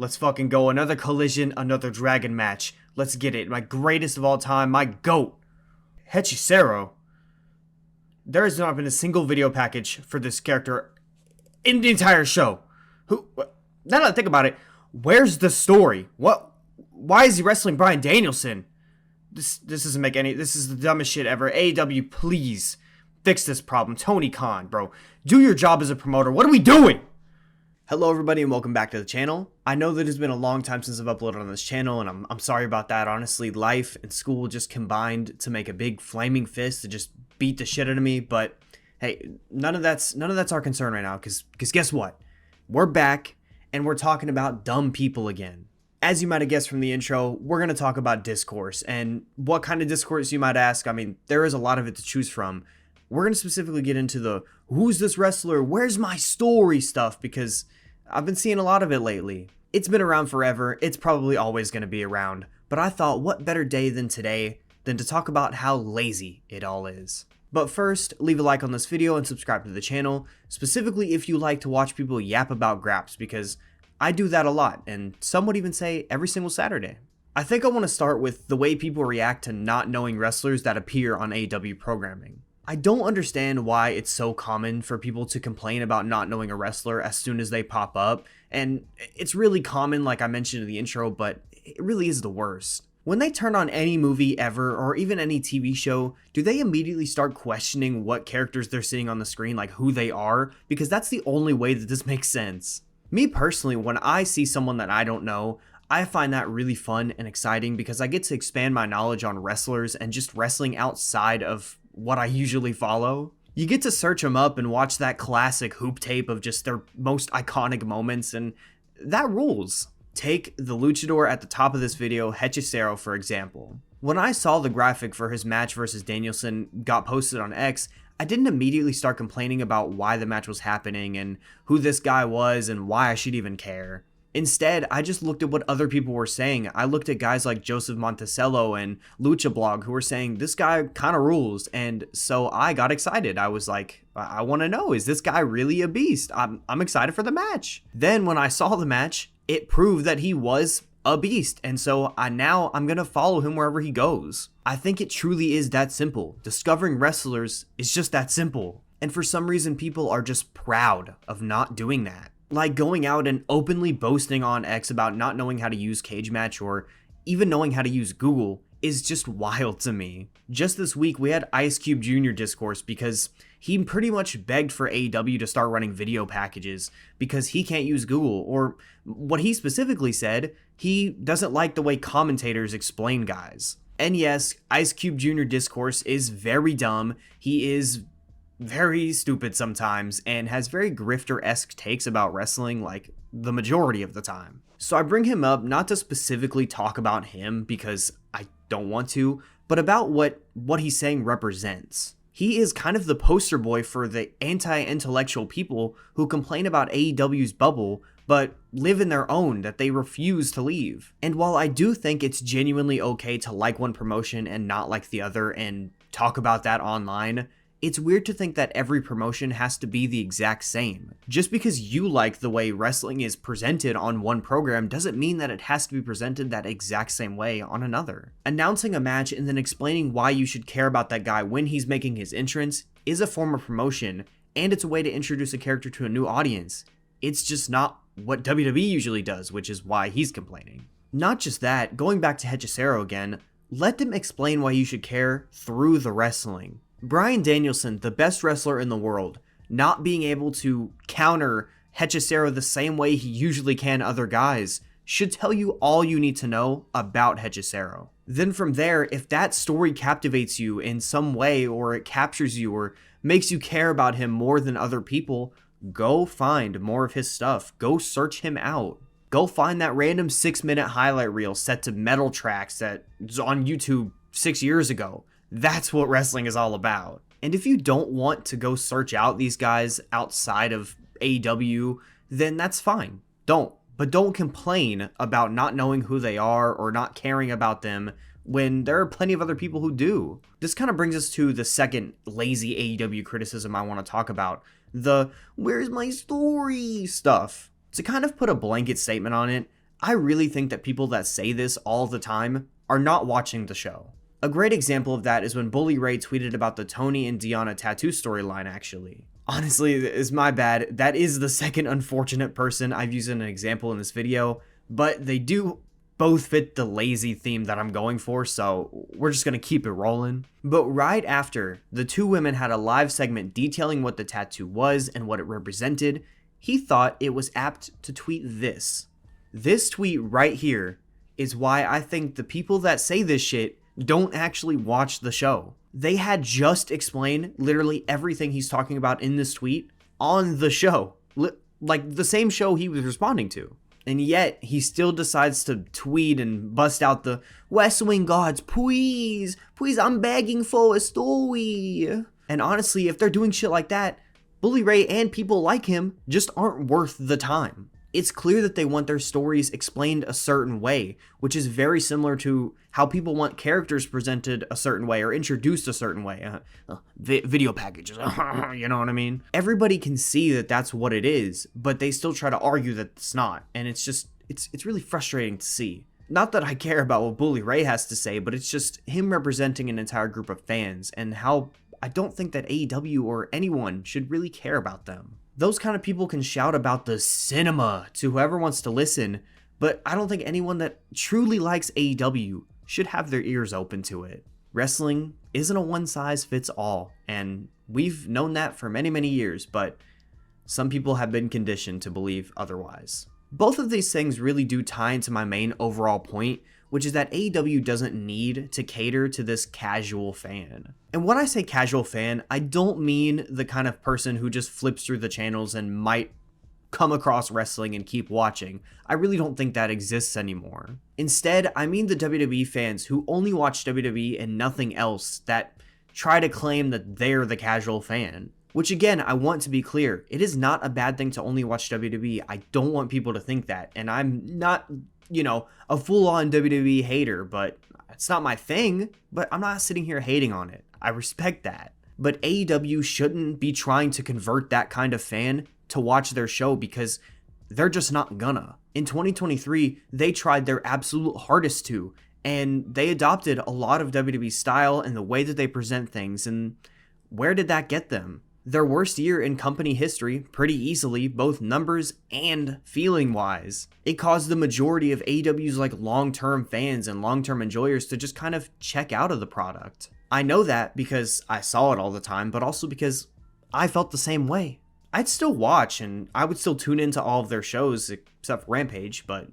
Let's fucking go. Another collision, another dragon match. Let's get it. My greatest of all time, my GOAT. Hechicero. There has not been a single video package for this character in the entire show. Now that I think about it, where's the story? Why is he wrestling Bryan Danielson? This doesn't make any... This is the dumbest shit ever. AEW, please fix this problem. Tony Khan, bro. Do your job as a promoter. What are we doing? Hello everybody and welcome back to the channel. I know that it's been a long time since I've uploaded on this channel and I'm sorry about that. Honestly, life and school just combined to make a big flaming fist to just beat the shit out of me, but hey, none of that's our concern right now cuz guess what? We're back and we're talking about dumb people again. As you might have guessed from the intro, we're going to talk about discourse, and what kind of discourse you might ask. I mean, there is a lot of it to choose from. We're going to specifically get into the who's this wrestler, where's my story stuff, because I've been seeing a lot of it lately. It's been around forever, it's probably always going to be around, but I thought what better day than today than to talk about how lazy it all is. But first, leave a like on this video and subscribe to the channel, specifically if you like to watch people yap about graps, because I do that a lot, and some would even say every single Saturday. I think I want to start with the way people react to not knowing wrestlers that appear on AEW programming. I don't understand why it's so common for people to complain about not knowing a wrestler as soon as they pop up, and it's really common like I mentioned in the intro, but it really is the worst. When they turn on any movie ever, or even any TV show, do they immediately start questioning what characters they're seeing on the screen, like who they are? Because that's the only way that this makes sense. Me personally, when I see someone that I don't know, I find that really fun and exciting because I get to expand my knowledge on wrestlers and just wrestling outside of what I usually follow. You get to search them up and watch that classic hoop tape of just their most iconic moments, and that rules. Take the luchador at the top of this video, Hechicero, for example. When I saw the graphic for his match versus Danielson got posted on X, I didn't immediately start complaining about why the match was happening and who this guy was and why I should even care. Instead, I just looked at what other people were saying. I looked at guys like Joseph Monticello and Lucha Blog who were saying this guy kind of rules, and so I got excited. I was like, I want to know, is this guy really a beast? I'm excited for the match. Then when I saw the match, it proved that he was a beast, and so I'm gonna follow him wherever he goes. I think it truly is that simple. Discovering wrestlers is just that simple, and for some reason people are just proud of not doing that. Like going out and openly boasting on X about not knowing how to use Cage Match or even knowing how to use Google is just wild to me. Just this week we had Ice Cube Jr. discourse because he pretty much begged for AEW to start running video packages because he can't use Google, or what he specifically said, he doesn't like the way commentators explain guys. And yes, Ice Cube Jr. discourse is very dumb. He is very stupid sometimes and has very grifter-esque takes about wrestling like the majority of the time. So I bring him up not to specifically talk about him because I don't want to, but about what he's saying represents. He is kind of the poster boy for the anti-intellectual people who complain about AEW's bubble but live in their own, that they refuse to leave. And while I do think it's genuinely okay to like one promotion and not like the other and talk about that online, it's weird to think that every promotion has to be the exact same. Just because you like the way wrestling is presented on one program doesn't mean that it has to be presented that exact same way on another. Announcing a match and then explaining why you should care about that guy when he's making his entrance is a form of promotion, and it's a way to introduce a character to a new audience. It's just not what WWE usually does, which is why he's complaining. Not just that, going back to Hechicero again, let them explain why you should care through the wrestling. Bryan Danielson, the best wrestler in the world, not being able to counter Hechicero the same way he usually can other guys should tell you all you need to know about Hechicero. Then from there, if that story captivates you in some way, or it captures you or makes you care about him more than other people, go find more of his stuff. Go search him out. Go find that random 6-minute highlight reel set to metal tracks that was on YouTube 6 years ago. That's what wrestling is all about. And if you don't want to go search out these guys outside of AEW, then that's fine. Don't. But don't complain about not knowing who they are or not caring about them when there are plenty of other people who do. This kind of brings us to the second lazy AEW criticism I want to talk about. The where's my story stuff. To kind of put a blanket statement on it, I really think that people that say this all the time are not watching the show. A great example of that is when Bully Ray tweeted about the Tony and Deanna tattoo storyline, actually. Honestly, it's my bad. That is the second unfortunate person I've used as an example in this video, but they do both fit the lazy theme that I'm going for, so we're just gonna keep it rolling. But right after, the two women had a live segment detailing what the tattoo was and what it represented, he thought it was apt to tweet this. This tweet right here is why I think the people that say this shit don't actually watch the show. They had just explained literally everything he's talking about in this tweet on the show. Like the same show he was responding to. And yet, he still decides to tweet and bust out the West Wing gods, please, I'm begging for a story. And honestly, if they're doing shit like that, Bully Ray and people like him just aren't worth the time. It's clear that they want their stories explained a certain way, which is very similar to how people want characters presented a certain way or introduced a certain way. Video packages, you know what I mean? Everybody can see that that's what it is, but they still try to argue that it's not. And it's just, it's really frustrating to see. Not that I care about what Bully Ray has to say, but it's just him representing an entire group of fans and how I don't think that AEW or anyone should really care about them. Those kind of people can shout about the cinema to whoever wants to listen, but I don't think anyone that truly likes AEW should have their ears open to it. Wrestling isn't a one-size-fits-all, and we've known that for many, many years, but some people have been conditioned to believe otherwise. Both of these things really do tie into my main overall point, which is that AEW doesn't need to cater to this casual fan. And when I say casual fan, I don't mean the kind of person who just flips through the channels and might come across wrestling and keep watching. I really don't think that exists anymore. Instead, I mean the WWE fans who only watch WWE and nothing else, that try to claim that they're the casual fan. Which again, I want to be clear, it is not a bad thing to only watch WWE. I don't want people to think that, and I'm not, a full-on WWE hater, but it's not my thing, but I'm not sitting here hating on it. I respect that. But AEW shouldn't be trying to convert that kind of fan to watch their show because they're just not gonna. In 2023, they tried their absolute hardest to, and they adopted a lot of WWE style and the way that they present things, and where did that get them? Their worst year in company history, pretty easily, both numbers and feeling-wise. It caused the majority of AEW's long-term fans and long-term enjoyers to just kind of check out of the product. I know that because I saw it all the time, but also because I felt the same way. I'd still watch and I would still tune into all of their shows except for Rampage, but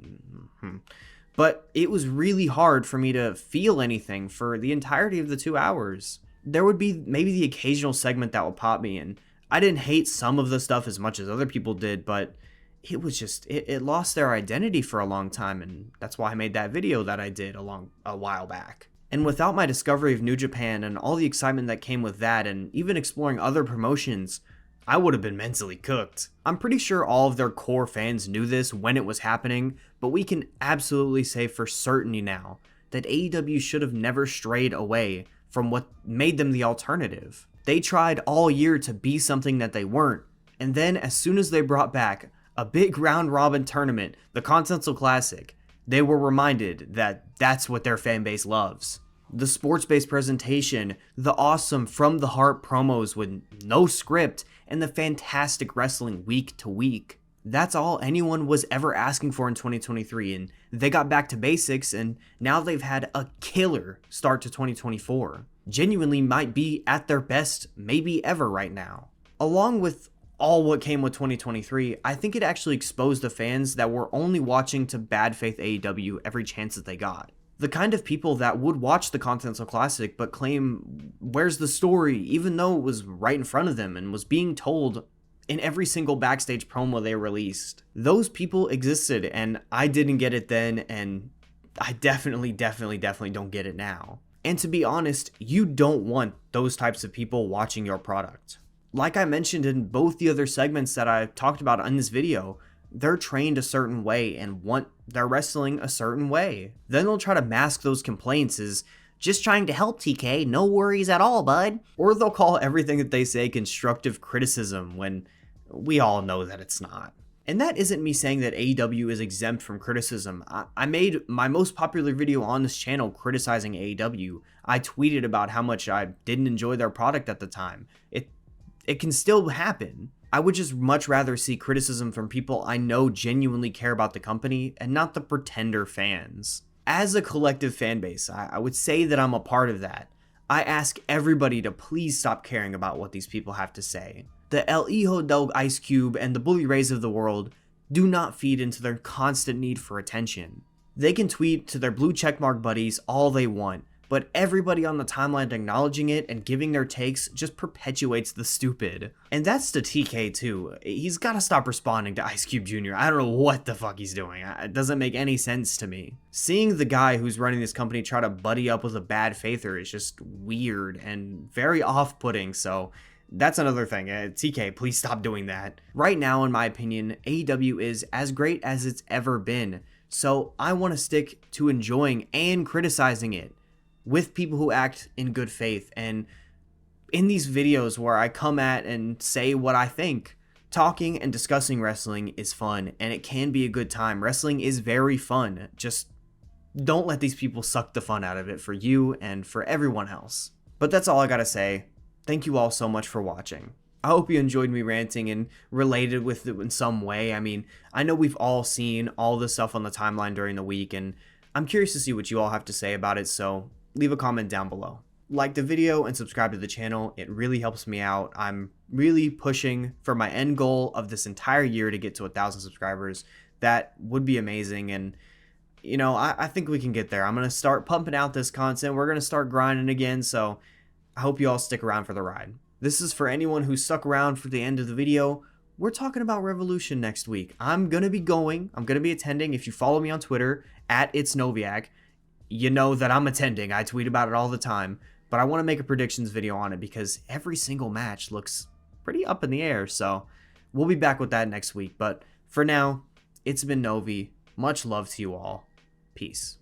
it was really hard for me to feel anything for the entirety of the 2 hours. There would be maybe the occasional segment that would pop me, and I didn't hate some of the stuff as much as other people did, but it was just, it lost their identity for a long time, and that's why I made that video that I did a while back. And without my discovery of New Japan and all the excitement that came with that, and even exploring other promotions, I would have been mentally cooked. I'm pretty sure all of their core fans knew this when it was happening, but we can absolutely say for certainty now that AEW should have never strayed away from what made them the alternative. They tried all year to be something that they weren't, and then as soon as they brought back a big round-robin tournament, the Continental Classic, they were reminded that that's what their fan base loves. The sports-based presentation, the awesome from-the-heart promos with no script, and the fantastic wrestling week to week. That's all anyone was ever asking for in 2023, and they got back to basics, and now they've had a killer start to 2024. Genuinely might be at their best maybe ever right now. Along with all what came with 2023, I think it actually exposed the fans that were only watching to bad faith AEW every chance that they got. The kind of people that would watch the Continental Classic but claim, where's the story, even though it was right in front of them and was being told in every single backstage promo they released. Those people existed, and I didn't get it then, and I definitely don't get it now. And to be honest, you don't want those types of people watching your product. Like I mentioned in both the other segments that I talked about in this video, they're trained a certain way and want their wrestling a certain way. Then they'll try to mask those complaints as just trying to help, TK, no worries at all, bud. Or they'll call everything that they say constructive criticism when we all know that it's not. And that isn't me saying that AEW is exempt from criticism. I made my most popular video on this channel criticizing AEW. I tweeted about how much I didn't enjoy their product at the time. It can still happen. I would just much rather see criticism from people I know genuinely care about the company and not the pretender fans. As a collective fan base, I would say that I'm a part of that. I ask everybody to please stop caring about what these people have to say. The El Hijo del Ice Cube and the Bully Rays of the world do not feed into their constant need for attention. They can tweet to their blue checkmark buddies all they want, but everybody on the timeline acknowledging it and giving their takes just perpetuates the stupid. And that's to TK too. He's gotta stop responding to Ice Cube Jr. I don't know what the fuck he's doing. It doesn't make any sense to me. Seeing the guy who's running this company try to buddy up with a bad faither is just weird and very off-putting, so that's another thing. TK, please stop doing that. Right now, in my opinion, AEW is as great as it's ever been, so I want to stick to enjoying and criticizing it with people who act in good faith. And in these videos where I come at and say what I think, talking and discussing wrestling is fun, and it can be a good time. Wrestling is very fun. Just don't let these people suck the fun out of it for you and for everyone else. But that's all I gotta say. Thank you all so much for watching. I hope you enjoyed me ranting and related with it in some way. I mean, I know we've all seen all this stuff on the timeline during the week, and I'm curious to see what you all have to say about it, so leave a comment down below. Like the video and subscribe to the channel. It really helps me out. I'm really pushing for my end goal of this entire year to get to 1,000 subscribers. That would be amazing, and you know, I think we can get there. I'm going to start pumping out this content. We're going to start grinding again, so I hope you all stick around for the ride. This is for anyone who stuck around for the end of the video. We're talking about Revolution next week. I'm going to be attending. If you follow me on Twitter, @itsnoviak, you know that I'm attending. I tweet about it all the time. But I want to make a predictions video on it because every single match looks pretty up in the air. So we'll be back with that next week. But for now, it's been Novi. Much love to you all. Peace.